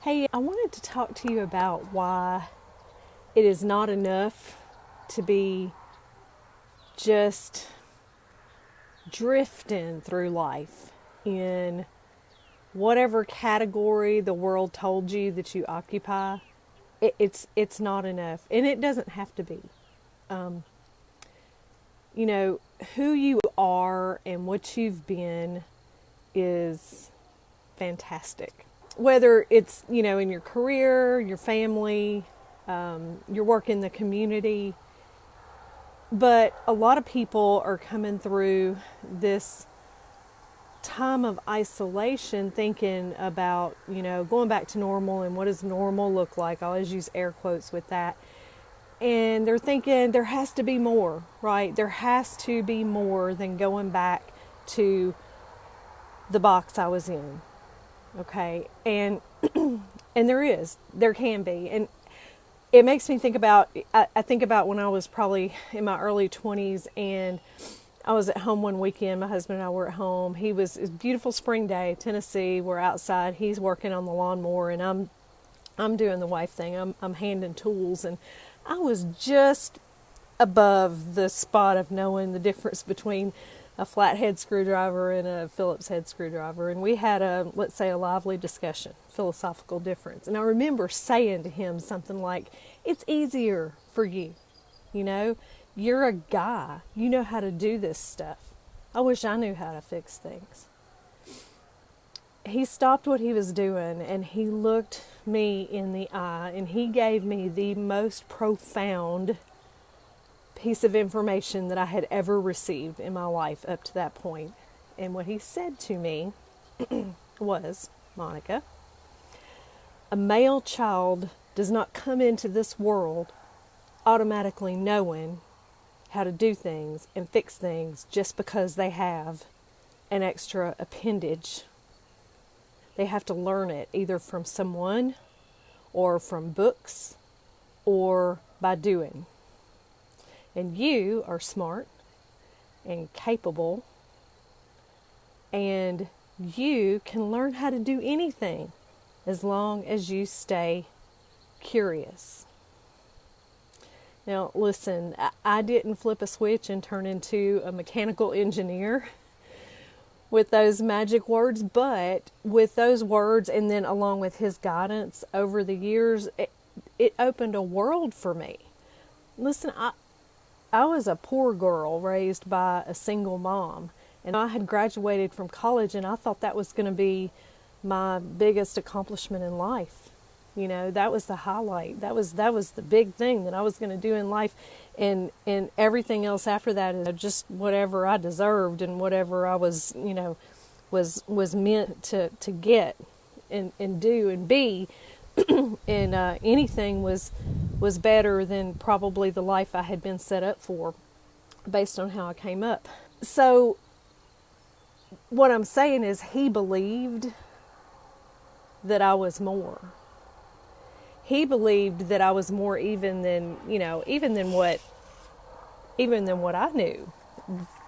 Hey, I wanted to talk to you about why it is not enough to be just drifting through life in whatever category the world told you that you occupy. It's not enough, and it doesn't have to be. Um, who you are and what you've been is fantastic. Whether it's, in your career, your family, your work in the community. But a lot of people are coming through this time of isolation thinking about, going back to normal and what does normal look like. I always use air quotes with that. And they're thinking there has to be more, right? There has to be more than going back to the box I was in. Okay. And there can be. And it makes me think about, I think about when I was probably in my early 20s and I was at home one weekend. My husband and I were at home. It was a beautiful spring day, Tennessee. We're outside. He's working on the lawnmower and I'm doing the wife thing. I'm handing tools, and I was just above the spot of knowing the difference between a flathead screwdriver and a Phillips head screwdriver. And we had let's say, a lively discussion, philosophical difference. And I remember saying to him something like, it's easier for you. You're a guy. You know how to do this stuff. I wish I knew how to fix things. He stopped what he was doing and he looked me in the eye and he gave me the most profound piece of information that I had ever received in my life up to that point. And what he said to me was, Monica, a male child does not come into this world automatically knowing how to do things and fix things just because they have an extra appendage. They have to learn it either from someone or from books or by doing. And you are smart and capable, and you can learn how to do anything as long as you stay curious. Now, listen, I didn't flip a switch and turn into a mechanical engineer with those magic words, but with those words and then along with his guidance over the years, it opened a world for me. Listen, I was a poor girl raised by a single mom, and I had graduated from college, and I thought that was going to be my biggest accomplishment in life. That was the highlight. That was the big thing that I was going to do in life, and everything else after that is just whatever I deserved and whatever I was, was meant to get and do and be. And anything was better than probably the life I had been set up for based on how I came up. So what I'm saying is he believed that I was more. He believed that I was more even than what I knew.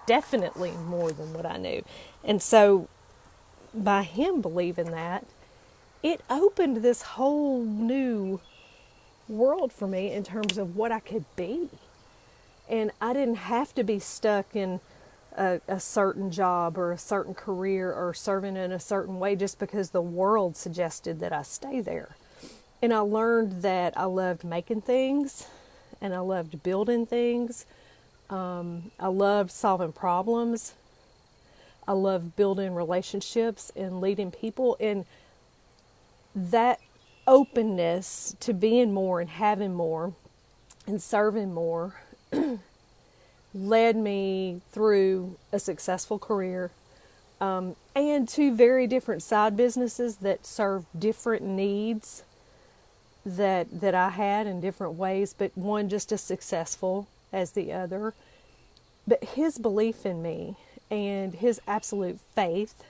Definitely more than what I knew. And so by him believing that, it opened this whole new world for me in terms of what I could be. And I didn't have to be stuck in a certain job or a certain career or serving in a certain way just because the world suggested that I stay there. And I learned that I loved making things and I loved building things. I loved solving problems. I loved building relationships and leading people. And that openness to being more and having more and serving more led me through a successful career and to very different side businesses that served different needs that I had in different ways, but one just as successful as the other. But his belief in me and his absolute faith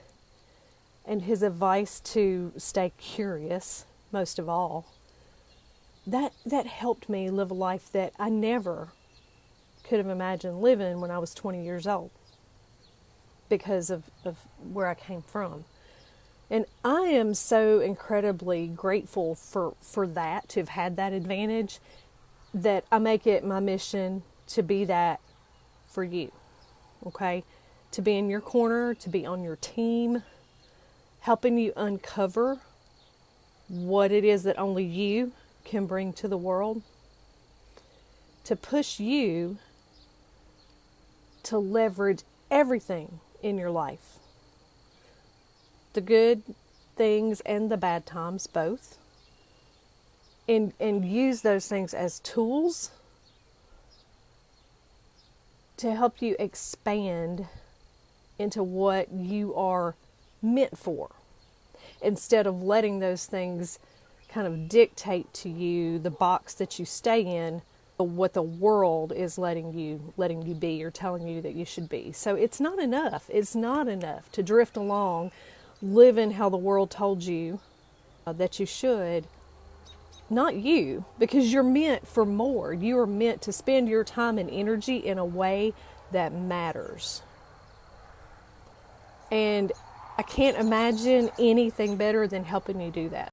and his advice to stay curious, most of all, that helped me live a life that I never could have imagined living when I was 20 years old because of where I came from. And I am so incredibly grateful for that, to have had that advantage, that I make it my mission to be that for you. Okay? To be in your corner, to be on your team, helping you uncover what it is that only you can bring to the world, to push you to leverage everything in your life, the good things and the bad times both, and use those things as tools to help you expand into what you are meant for, instead of letting those things kind of dictate to you the box that you stay in, what the world is letting you be, or telling you that you should be. So it's not enough. It's not enough to drift along, living how the world told you that you should. Not you, because you're meant for more. You are meant to spend your time and energy in a way that matters. And I can't imagine anything better than helping you do that.